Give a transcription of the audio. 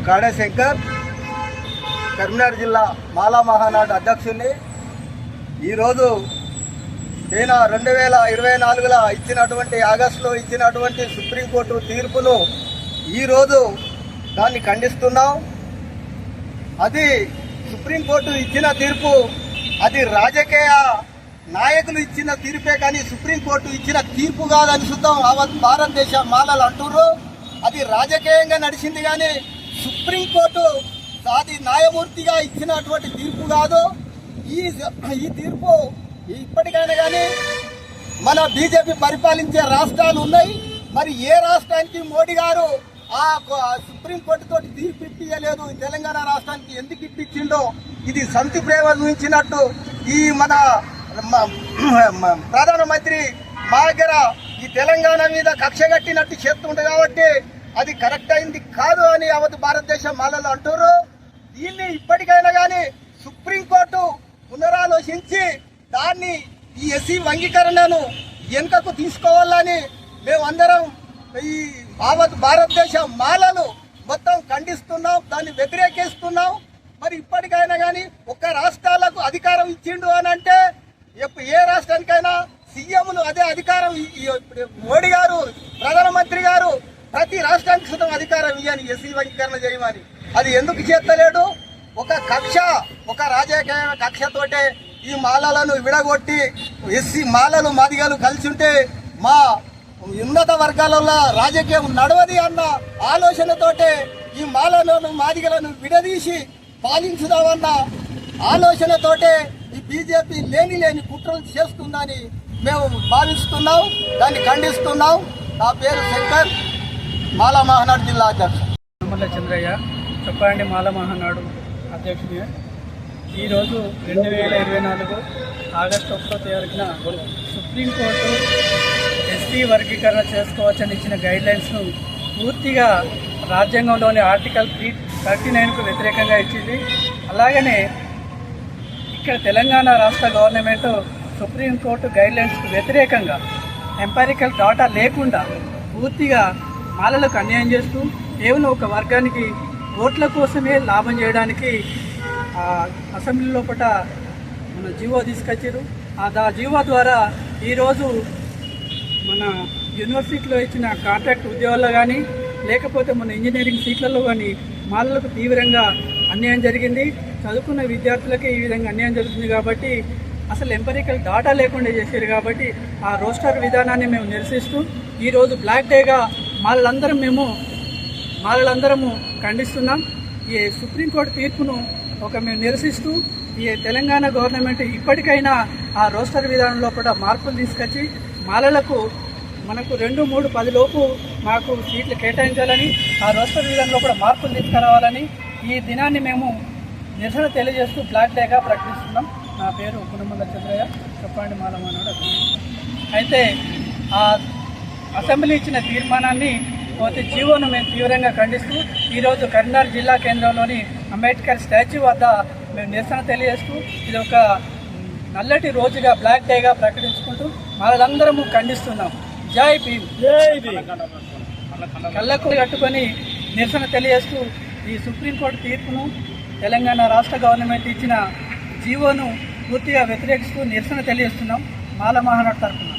గాడే శంకర్, కరీంనగర్ జిల్లా మాలా మహానాడు అధ్యక్షుడిని. ఈరోజు ఈయన 2024లో ఇచ్చినటువంటి ఆగస్టులో ఇచ్చినటువంటి సుప్రీంకోర్టు తీర్పును ఈరోజు దాన్ని ఖండిస్తున్నాం. అది సుప్రీంకోర్టు ఇచ్చిన తీర్పు, అది రాజకీయ నాయకులు ఇచ్చిన తీర్పే కానీ సుప్రీంకోర్టు ఇచ్చిన తీర్పు కాదని చూద్దాం భారతదేశ మాలలు అంటుర్రు. అది రాజకీయంగా నడిచింది కానీ సుప్రీంకోర్టు అది న్యాయమూర్తిగా ఇచ్చినటువంటి తీర్పు కాదు. ఈ తీర్పు ఇప్పటికైనా కానీ మన బీజేపీ పరిపాలించే రాష్ట్రాలు ఉన్నాయి. మరి ఏ రాష్ట్రానికి మోడీ గారు ఆ సుప్రీంకోర్టు తోటి తీర్పు ఇప్పించలేదు, తెలంగాణ రాష్ట్రానికి ఎందుకు ఇప్పించిండో ఇది సంతి ప్రేమ చూపించినట్టు. ఈ మన ప్రధానమంత్రి మా దగ్గర ఈ తెలంగాణ మీద కక్ష కట్టినట్టు చేస్తుండే కాబట్టి అది కరెక్ట్ అయింది కాదు అని అవత్ భారతదేశం మాలలు అంటారు. దీన్ని ఇప్పటికైనా కానీ సుప్రీంకోర్టు పునరాలోచించి దాన్ని ఈ ఎస్సీ వర్గీకరణను వెనుకకు తీసుకోవాలని మేమందరం ఈ భారతదేశ మాలలు మొత్తం ఖండిస్తున్నాం, దాన్ని వ్యతిరేకిస్తున్నాం. మరి ఇప్పటికైనా కానీ ఒక్క రాష్ట్రాలకు అధికారం ఇచ్చిండు అని అంటే ఏ రాష్ట్రానికైనా సీఎంలు అదే అధికారం మోడీ గారు ప్రధానమంత్రి గారు ప్రతి రాష్ట్రానికి సుతం అధికారం ఇవ్వని ఎస్సీ వర్గీకరణ చేయమని అది ఎందుకు చేస్తలేడు? ఒక రాజకీయ కక్షతోటే ఈ మాలలను విడగొట్టి ఎస్సీ మాలలు మాదిగలు కలిసి ఉంటే మా ఉన్నత వర్గాలలో రాజకీయం నడవది అన్న ఆలోచనతోటే ఈ మాలలను మాదిగలను విడదీసి పాలించుదామన్న ఆలోచనతోటే ఈ బీజేపీ లేని కుట్రలు చేస్తుందని మేము భావిస్తున్నాం, దాన్ని ఖండిస్తున్నాం. నా పేరు శంకర్, మాలా మహానాడు జిల్లా అధ్యక్షుడు. తుమ్మల చంద్రయ్య, చెప్పండి మాలా మహానాడు అధ్యక్షుడిగా. ఈరోజు 2024 ఆగస్టు 1వ తారీఖున సుప్రీంకోర్టు ఎస్సీ వర్గీకరణ చేసుకోవచ్చని ఇచ్చిన గైడ్లైన్స్ను పూర్తిగా రాజ్యాంగంలోని ఆర్టికల్ 339కు వ్యతిరేకంగా ఇచ్చింది. అలాగనే ఇక్కడ తెలంగాణ రాష్ట్ర గవర్నమెంట్ సుప్రీంకోర్టు గైడ్లైన్స్కు వ్యతిరేకంగా ఎంపారికల్ డాటా లేకుండా పూర్తిగా మాలలకు అన్యాయం చేస్తూ కేవలం ఒక వర్గానికి ఓట్ల కోసమే లాభం చేయడానికి అసెంబ్లీ లోపల మన జీవో తీసుకొచ్చారు. ఆ జీవో ద్వారా ఈరోజు మన యూనివర్సిటీలో ఇచ్చిన కాంట్రాక్ట్ ఉద్యోగాల్లో కానీ లేకపోతే మన ఇంజనీరింగ్ సీట్లలో కానీ మాలలకు తీవ్రంగా అన్యాయం జరిగింది. చదువుకున్న విద్యార్థులకి ఈ విధంగా అన్యాయం జరుగుతుంది కాబట్టి అసలు ఎంపరికల్ డాటా లేకుండా చేశారు కాబట్టి ఆ రోస్టర్ విధానాన్ని మేము నిరసిస్తూ ఈరోజు బ్లాక్ డేగా మాలలందరము ఖండిస్తున్నాం. ఈ సుప్రీంకోర్టు తీర్పును మేము నిరసిస్తూ ఈ తెలంగాణ గవర్నమెంట్ ఇప్పటికైనా ఆ రోస్టర్ విధానంలో కూడా మార్పులు తీసుకొచ్చి మాలలకు మనకు 2, 3, 10 లోపు మాకు సీట్లు కేటాయించాలని, ఆ రోస్టర్ విధానంలో కూడా మార్పులు తీసుకురావాలని ఈ దినాన్ని మేము నిరసన తెలియజేస్తూ బ్లాక్ డేగా ప్రకటిస్తున్నాం. నా పేరు తుమ్మల చంద్రయ్య, చెప్పండి మాలా మహానాడు. అయితే ఆ అసెంబ్లీ ఇచ్చిన తీర్మానాన్ని జీవోను మేము తీవ్రంగా ఖండిస్తూ ఈరోజు కరీంనగర్ జిల్లా కేంద్రంలోని అంబేద్కర్ స్టాచ్యూ వద్ద మేము నిరసన తెలియజేస్తూ ఇది ఒక నల్లటి రోజుగా బ్లాక్ డేగా ప్రకటించుకుంటూ వాళ్ళందరము ఖండిస్తున్నాం. జై భీమ్, జై భీమ్. కళ్ళకు కట్టుకొని నిరసన తెలియజేస్తూ ఈ సుప్రీంకోర్టు తీర్పును తెలంగాణ రాష్ట్ర గవర్నమెంట్ ఇచ్చిన జీవోను పూర్తిగా వ్యతిరేకిస్తూ నిరసన తెలియజేస్తున్నాం మాలా మహానాడు తరఫున.